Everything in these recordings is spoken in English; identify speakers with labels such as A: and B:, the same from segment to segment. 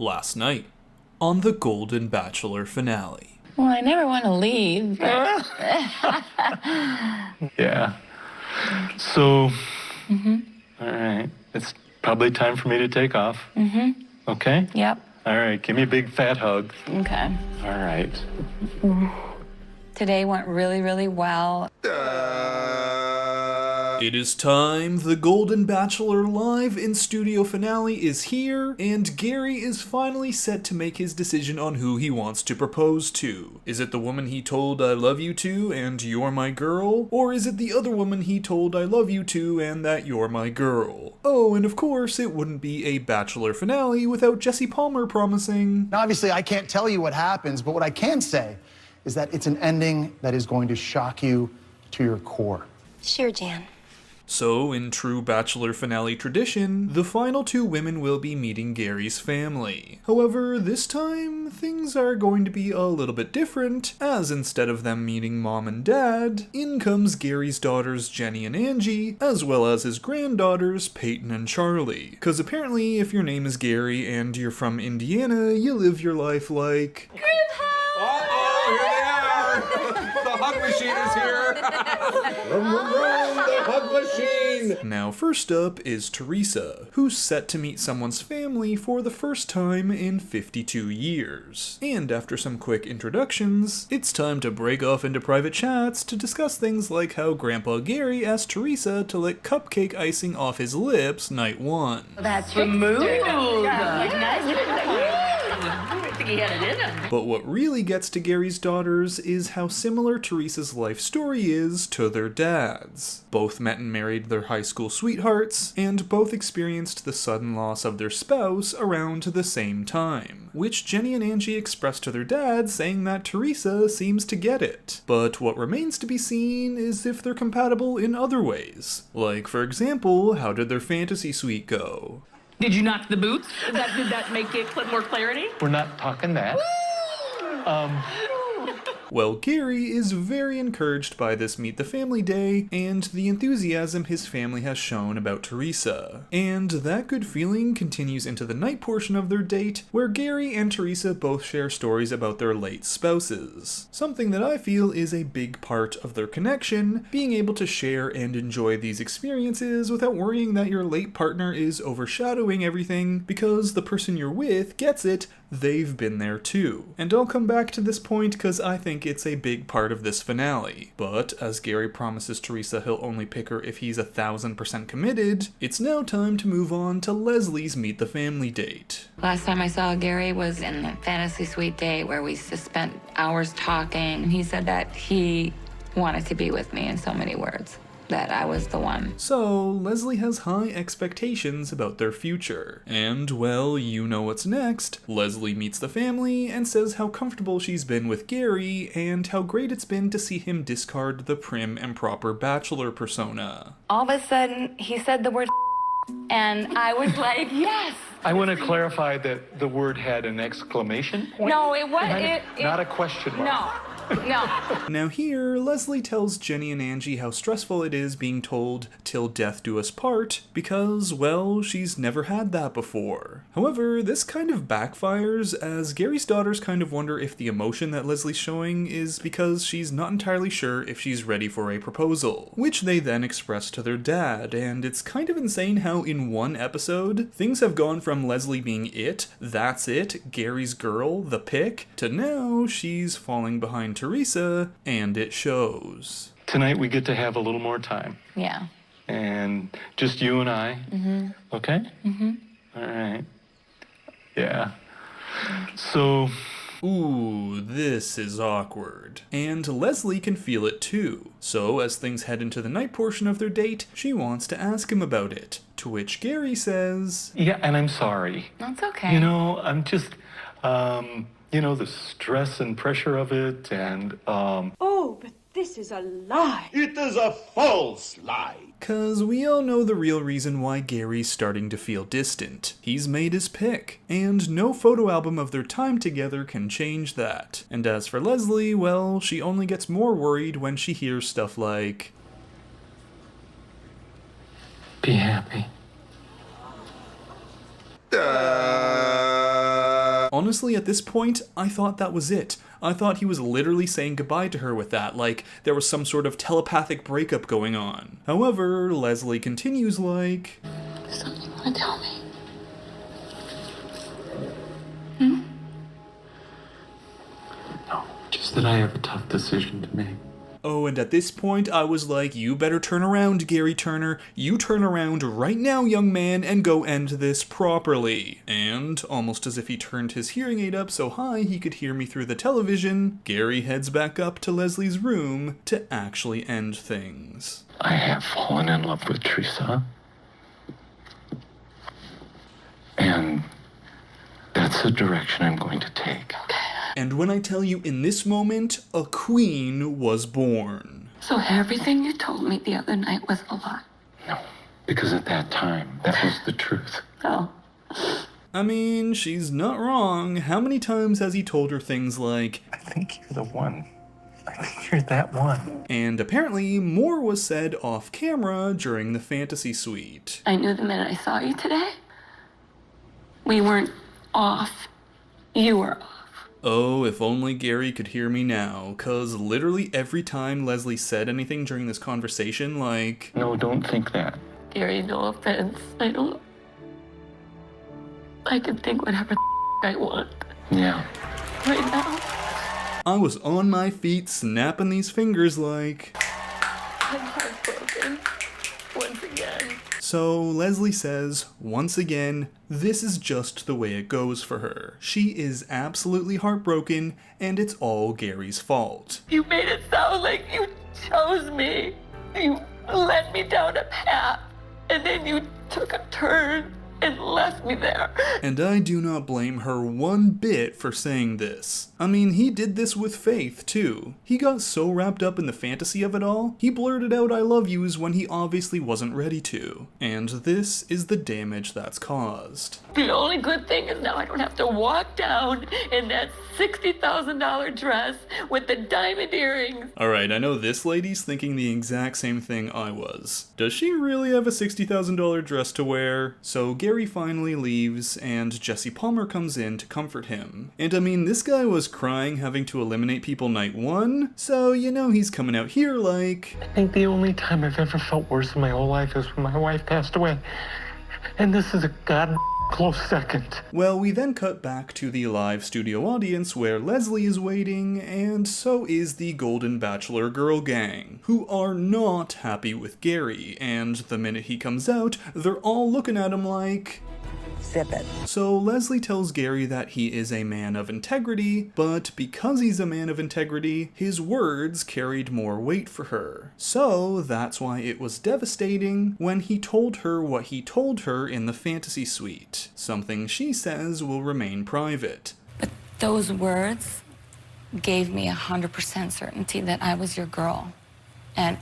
A: last night on the Golden Bachelor finale.
B: Well, I never want to leave. But...
C: Yeah. So, all right. It's probably time for me to take off. Okay?
B: Yep.
C: All right. Give me a big fat hug.
B: Okay.
C: All right.
B: Today went really, really well.
A: It is time. The Golden Bachelor live in studio finale is here, and Gerry is finally set to make his decision on who he wants to propose to. Is it the woman he told I love you to and you're my girl? Or is it the other woman he told I love you to and that you're my girl? Oh, and of course, it wouldn't be a Bachelor finale without Jesse Palmer promising.
D: Now, obviously, I can't tell you what happens, but what I can say is that it's an ending that is going to shock you to your core.
E: Sure, Jan.
A: So, in true Bachelor finale tradition, the final two women will be meeting Gerry's family. However, this time, things are going to be a little bit different, as instead of them meeting mom and dad, in comes Gerry's daughters Jenny and Angie, as well as his granddaughters Peyton and Charlie. Cause apparently, if your name is Gerry and you're from Indiana, you live your life like...
F: Uh-oh, here they are! The hug machine is here! Vroom, vroom, vroom, the hug machine!
A: Now first up is Theresa, who's set to meet someone's family for the first time in 52 years. And after some quick introductions, it's time to break off into private chats to discuss things like how Grandpa Gerry asked Theresa to lick cupcake icing off his lips night one.
B: That's the move.
A: But what really gets to Gerry's daughters is how similar Theresa's life story is to their dads. Both met and married their high school sweethearts, and both experienced the sudden loss of their spouse around the same time, which Jenny and Angie expressed to their dad, saying that Theresa seems to get it. But what remains to be seen is if they're compatible in other ways. Like, for example, how did their fantasy suite go?
G: Did you knock the boots? Did that make it more clarity?
C: We're not talking that.
A: Well, Gerry is very encouraged by this Meet the Family Day and the enthusiasm his family has shown about Theresa. And that good feeling continues into the night portion of their date, where Gerry and Theresa both share stories about their late spouses. Something that I feel is a big part of their connection, being able to share and enjoy these experiences without worrying that your late partner is overshadowing everything, because the person you're with gets it, they've been there too. And I'll come back to this point because I think it's a big part of this finale. But as Gerry promises Theresa he'll only pick her if he's 1000% committed, it's now time to move on to Leslie's Meet the Family date.
B: Last time I saw Gerry was in the fantasy suite date where we just spent hours talking. He said that he wanted to be with me in so many words. That I was the one.
A: So, Leslie has high expectations about their future. And, well, you know what's next. Leslie meets the family and says how comfortable she's been with Gerry and how great it's been to see him discard the prim and proper bachelor persona.
B: All of a sudden, he said the word and I was like, yes.
C: I want to clarify that the word had an exclamation point.
B: No, it was
C: Not a question mark.
B: No.
A: Now here, Leslie tells Jenny and Angie how stressful it is being told "till death do us part" because, well, she's never had that before. However, this kind of backfires as Gerry's daughters kind of wonder if the emotion that Leslie's showing is because she's not entirely sure if she's ready for a proposal, which they then express to their dad, and it's kind of insane how in one episode, things have gone from Leslie being that's it, Gerry's girl, the pick, to now she's falling behind Theresa, and it shows.
C: Tonight we get to have a little more time.
B: Yeah.
C: And just you and I. Okay? All right. Yeah. So...
A: Ooh, this is awkward. And Leslie can feel it too. So, as things head into the night portion of their date, she wants to ask him about it. To which Gerry says...
C: Yeah, and I'm sorry.
B: That's okay.
C: You know, I'm just... the stress and pressure of it, and,
H: Oh, but this is a lie.
F: It is a false lie.
A: Cause we all know the real reason why Gerry's starting to feel distant. He's made his pick, and no photo album of their time together can change that. And as for Leslie, well, she only gets more worried when she hears stuff like...
C: Be happy.
A: Honestly, at this point, I thought that was it. I thought he was literally saying goodbye to her with that, like there was some sort of telepathic breakup going on. However, Leslie continues like,
B: Something you want to tell me?
C: No, just that I have a tough decision to make.
A: oh, and at this point, I was like, you better turn around, Gerry Turner. You turn around right now, young man, and go end this properly. And, almost as if he turned his hearing aid up so high he could hear me through the television, Gerry heads back up to Leslie's room to actually end things.
C: I have fallen in love with Theresa. And that's the direction I'm going to take.
A: And when I tell you in this moment, a queen was born.
B: So everything you told me the other night was a lie.
C: No, because at that time, that was the truth.
B: Oh.
A: I mean, she's not wrong. How many times has he told her things like,
C: I think you're the one. I think you're that one.
A: and apparently more was said off camera during the fantasy suite.
B: I knew the minute I saw you today. We weren't off. You were off.
A: Oh, if only Gerry could hear me now, cause literally every time Leslie said anything during this conversation, like,
C: No, don't think that.
B: Gary, no offense. I can think whatever I want
C: Yeah.
B: right now.
A: I was on my feet snapping these fingers like.
B: I'm heartbroken. Once again.
A: So Leslie says, once again, this is just the way it goes for her. She is absolutely heartbroken, and it's all Gary's fault.
B: You made it sound like you chose me. You led me down a path, and then you took a turn and left me there.
A: And I do not blame her one bit for saying this. I mean, he did this with Faith, too. He got so wrapped up in the fantasy of it all, he blurted out I love yous when he obviously wasn't ready to. And this is the damage that's caused.
B: The only good thing is now I don't have to walk down in that $60,000 dress with the diamond earrings.
A: Alright, I know this lady's thinking the exact same thing I was. Does she really have a $60,000 dress to wear? So Gerry finally leaves, and Jesse Palmer comes in to comfort him. And I mean, this guy was crying having to eliminate people night one, so you know he's coming out here like...
C: I think the only time I've ever felt worse in my whole life is when my wife passed away. And this is a close second.
A: Well, we then cut back to the live studio audience where Leslie is waiting, and so is the Golden Bachelor girl gang, who are not happy with Gerry, and the minute he comes out, they're all looking at him like...
E: Zip it.
A: So Leslie tells Gerry that he is a man of integrity, but because he's a man of integrity, his words carried more weight for her. So that's why it was devastating when he told her what he told her in the fantasy suite, something she says will remain private.
B: But those words gave me 100% certainty that I was your girl, and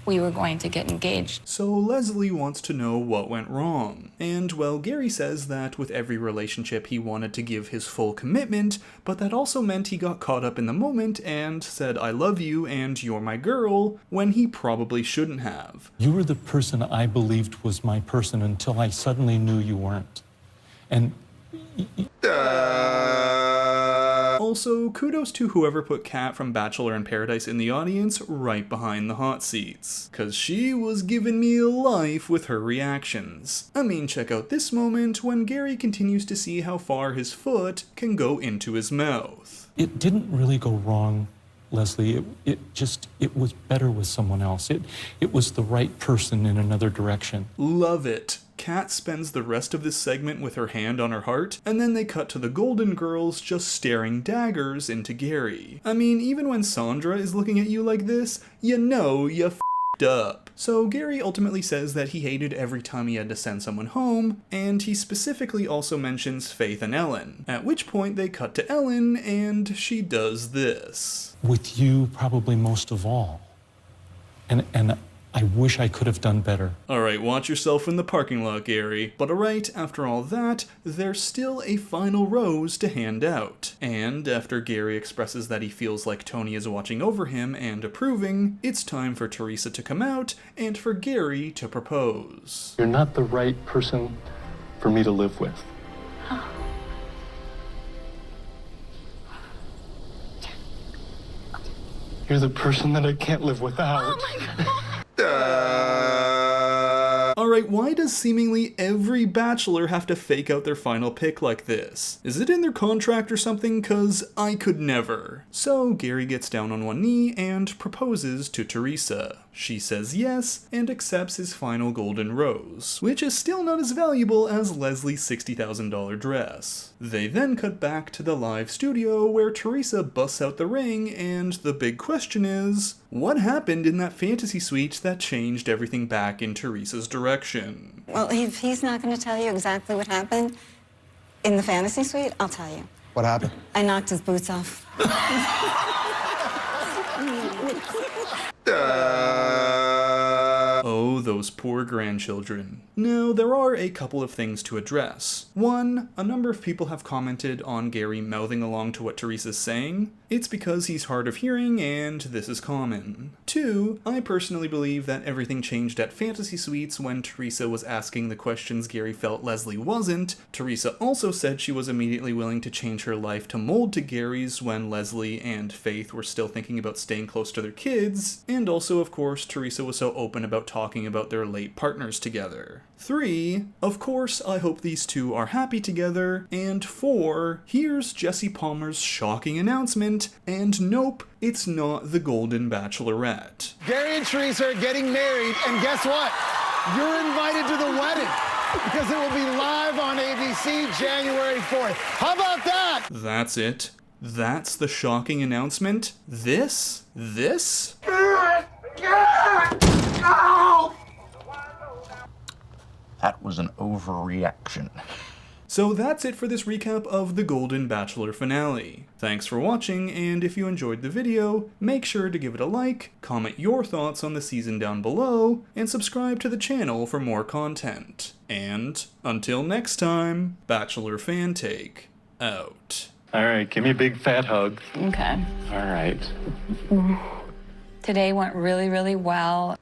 B: we were going to get engaged.
A: So Leslie wants to know what went wrong. And well, Gerry says that with every relationship he wanted to give his full commitment, but that also meant he got caught up in the moment and said I love you and you're my girl, when he probably shouldn't have.
I: You were the person I believed was my person until I suddenly knew you weren't. And
A: Also, kudos to whoever put Kat from Bachelor in Paradise in the audience right behind the hot seats, cause she was giving me life with her reactions. I mean, check out this moment when Gerry continues to see how far his foot can go into his mouth.
I: it didn't really go wrong, Leslie. It was better with someone else. It was the right person in another direction.
A: Love it. Kat spends the rest of this segment with her hand on her heart, and then they cut to the Golden Girls just staring daggers into Gerry. I mean, even when Sandra is looking at you like this, you know you f***ed up. So Gerry ultimately says that he hated every time he had to send someone home, and he specifically also mentions Faith and Ellen, at which point they cut to Ellen, and she does this.
I: With you, probably most of all. And I wish I could have done better.
A: Alright, watch yourself in the parking lot, Gerry. But alright, after all that, there's still a final rose to hand out. And after Gerry expresses that he feels like Tony is watching over him and approving, it's time for Theresa to come out and for Gerry to propose.
C: You're not the right person for me to live with. You're the person that I can't live without.
G: Oh my God.
A: Alright, why does seemingly every bachelor have to fake out their final pick like this? Is it in their contract or something? 'Cause I could never. So Gerry gets down on one knee and proposes to Theresa. She says yes and accepts his final golden rose, which is still not as valuable as Leslie's $60,000 dress. They then cut back to the live studio where Theresa busts out the ring, and the big question is, what happened in that fantasy suite that changed everything back in Theresa's direction?
E: Well, if he's not going to tell you exactly what happened in the fantasy suite, I'll tell you.
D: What happened?
E: I knocked his boots off.
A: Oh, those poor grandchildren. Now, there are a couple of things to address. One, a number of people have commented on Gerry mouthing along to what Theresa's saying. It's because he's hard of hearing, and this is common. Two, I personally believe that everything changed at Fantasy Suites when Theresa was asking the questions Gerry felt Leslie wasn't. Theresa also said she was immediately willing to change her life to mold to Gerry's when Leslie and Faith were still thinking about staying close to their kids. And also, of course, Theresa was so open about talking about their late partners together. 3, of course, I hope these two are happy together. And 4, here's Jesse Palmer's shocking announcement, and nope, it's not the Golden Bachelorette.
D: Gerry and Theresa are getting married, and guess what? You're invited to the wedding because it will be live on ABC January 4th. How about that?
A: That's it. That's the shocking announcement? This?
J: That was an overreaction.
A: So that's it for this recap of the Golden Bachelor finale. Thanks for watching, and if you enjoyed the video, make sure to give it a like, comment your thoughts on the season down below, and subscribe to the channel for more content. And until next time, Bachelor Fantake out.
C: All right, give me a big fat hug.
B: Okay.
C: All right.
B: Today went really, really well.